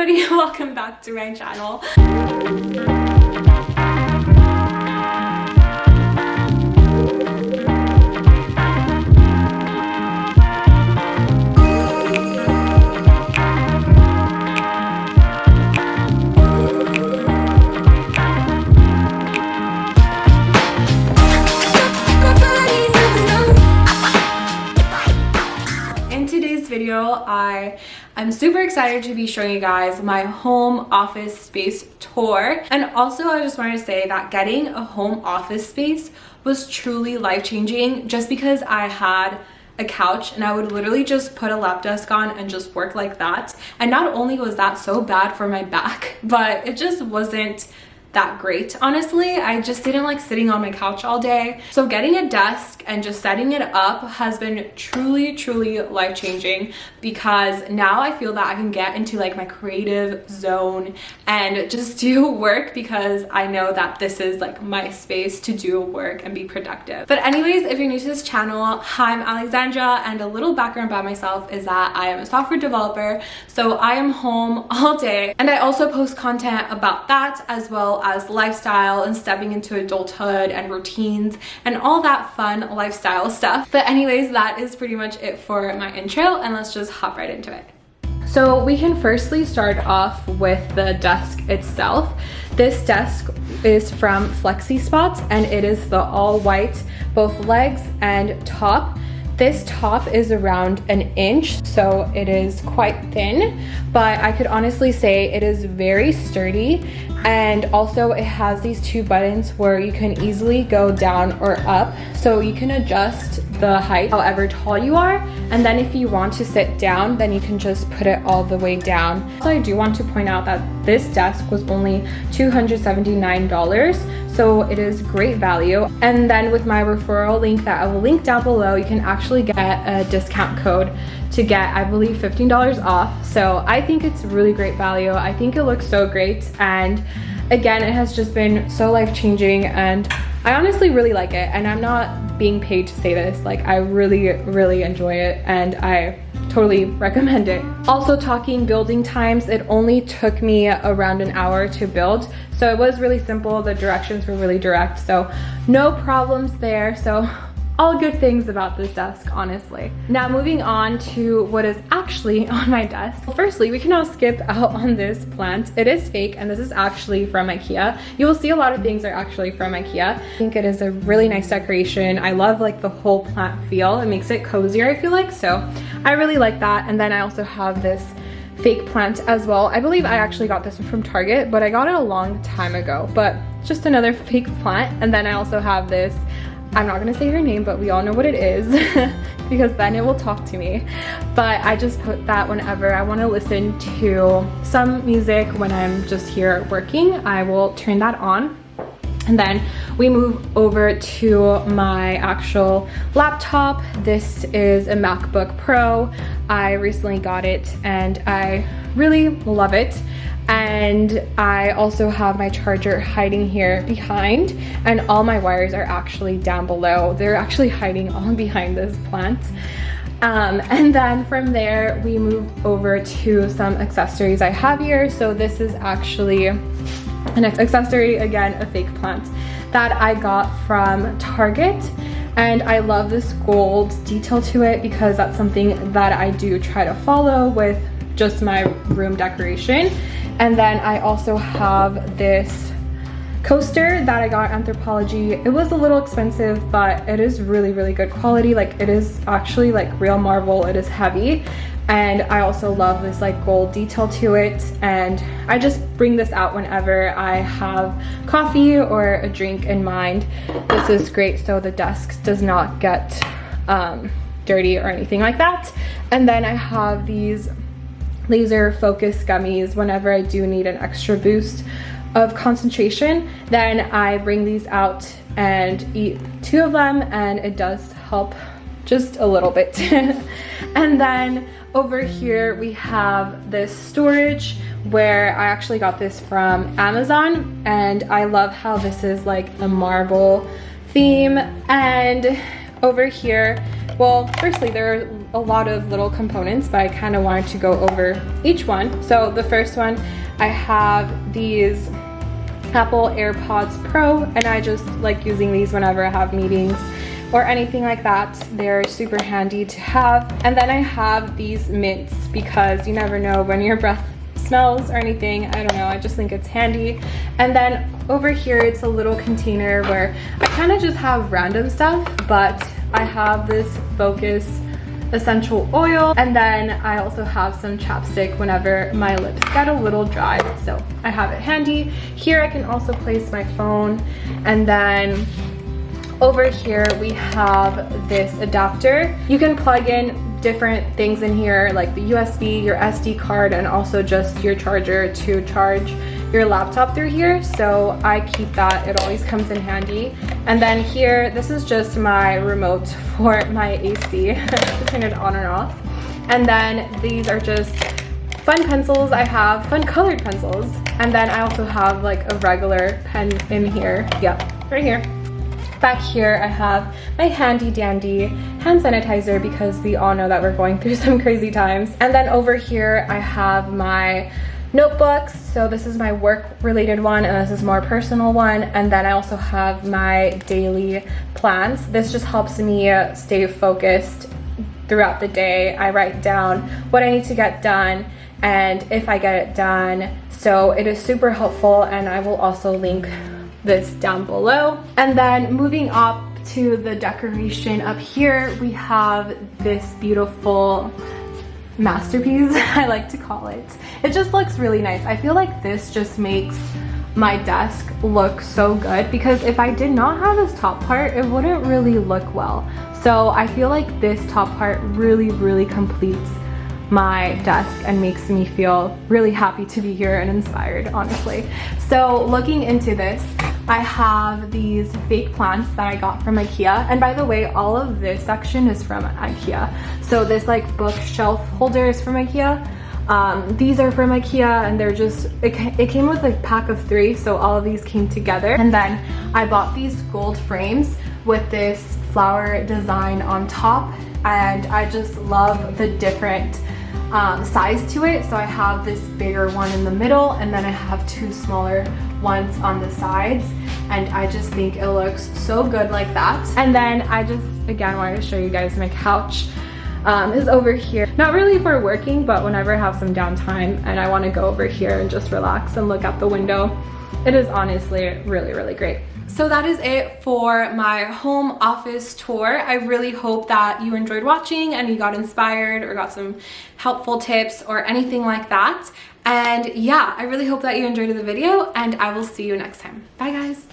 everybody, welcome back to my channel. In today's video, I'm super excited to be showing you guys my home office space tour. And also I just wanted to say that getting a home office space was truly life-changing, just because I had a couch and I would literally just put a lap desk on and just work like that. And not only was that so bad for my back, but it just wasn't that great. Honestly, I just didn't like sitting on my couch all day. So getting a desk and just setting it up has been truly life-changing, because now I feel that I can get into like my creative zone and just do work, because I know that this is like my space to do work and be productive. But anyways, if you're new to this channel, hi, I'm Alexandra, and a little background about myself is that I am a software developer, so I am home all day, and I also post content about that, as well as lifestyle and stepping into adulthood and routines and all that fun lifestyle stuff. But anyways, that is pretty much it for my intro, and let's just hop right into it. So we can firstly start off with the desk itself. This desk is from FlexiSpot, and it is the all white, both legs and top. This top is around 1 inch, so it is quite thin, but I could honestly say it is very sturdy. And also it has these 2 buttons where you can easily go down or up, so you can adjust the height however tall you are, and then if you want to sit down, then you can just put it all the way down. So I do want to point out that this desk was only $279, so it is great value. And then with my referral link that I will link down below, you can actually get a discount code to get, I believe, $15 off. So I think it's really great value. I think it looks so great, and again, it has just been so life-changing, and I honestly really like it. And I'm not being paid to say this, like I really enjoy it, and I totally recommend it. Also, talking building times, it only took me around 1 hour to build, so it was really simple. The directions were really direct, so no problems there. So all good things about this desk, honestly. Now moving on to what is actually on my desk. Firstly, we cannot skip out on this plant. It is fake, and this is actually from IKEA. You will see a lot of things are actually from IKEA. I think it is a really nice decoration. I love like the whole plant feel. It makes it cozier, I feel like, so I really like that. And then I also have this fake plant as well. I believe I actually got this one from Target, but I got it a long time ago, but just another fake plant. And then I also have this, I'm not gonna say her name, but we all know what it is because then it will talk to me. But I just put that whenever I want to listen to some music when I'm just here working, I will turn that on. And then we move over to my actual laptop. This is a MacBook Pro. I recently got it and I really love it. And I also have my charger hiding here behind, and all my wires are actually down below. They're actually hiding all behind this plant. And then from there we move over to some accessories I have here. So this is actually an accessory, again a fake plant that I got from Target, and I love this gold detail to it because that's something that I do try to follow with just my room decoration. And then I also have this coaster that I got at Anthropologie. It was a little expensive, but it is really good quality. Like, it is actually like real marble. It is heavy, and I also love this like gold detail to it, and I just bring this out whenever I have coffee or a drink in mind. This is great so the desk does not get dirty or anything like that. And then I have these laser focus gummies whenever I do need an extra boost of concentration. Then I bring these out and eat 2 of them, and it does help just a little bit. And then over here we have this storage where I actually got this from Amazon, and I love how this is like a marble theme. And over here, well, firstly there are a lot of little components, but I kind of wanted to go over each one. So the first one, I have these Apple AirPods Pro, and I just like using these whenever I have meetings or anything like that. They're super handy to have. And then I have these mints because you never know when your breath smells or anything. I don't know, I just think it's handy. And then over here, it's a little container where I kind of just have random stuff, but I have this Focus essential oil, and then I also have some chapstick whenever my lips get a little dry, so I have it handy. Here I can also place my phone, and then over here we have this adapter. You can plug in different things in here, like the USB, your SD card, and also just your charger to charge your laptop through here. So I keep that, it always comes in handy. And then here, this is just my remote for my AC to turn it on and off. And then these are just fun pencils. I have fun colored pencils. And then I also have like a regular pen in here. Yep, right here. Back here I have my handy dandy hand sanitizer because we all know that we're going through some crazy times. And then over here I have my notebooks. So this is my work related one, and this is more personal one. And then I also have my daily plans. This just helps me stay focused throughout the day. I write down what I need to get done and if I get it done. So it is super helpful, and I will also link this down below. And then moving up to the decoration up here, we have this beautiful masterpiece, I like to call it. It just looks really nice. I feel like this just makes my desk look so good, because if I did not have this top part, it wouldn't really look well. So I feel like this top part really completes my desk and makes me feel really happy to be here and inspired, honestly. So looking into this, I have these fake plants that I got from IKEA. And by the way, all of this section is from IKEA. So this like bookshelf holder is from IKEA. These are from IKEA, and they're just, it came with a pack of 3, so all of these came together. And then I bought these gold frames with this flower design on top, and I just love the different size to it. So I have this bigger one in the middle, and then I have 2 smaller ones on the sides, and I just think it looks so good like that. And then I just again wanted to show you guys my couch is over here. Not really for working, but whenever I have some downtime and I want to go over here and just relax and look out the window, it is honestly really great. So that is it for my home office tour. I really hope that you enjoyed watching and you got inspired or got some helpful tips or anything like that. And yeah, I really hope that you enjoyed the video, and I will see you next time. Bye guys.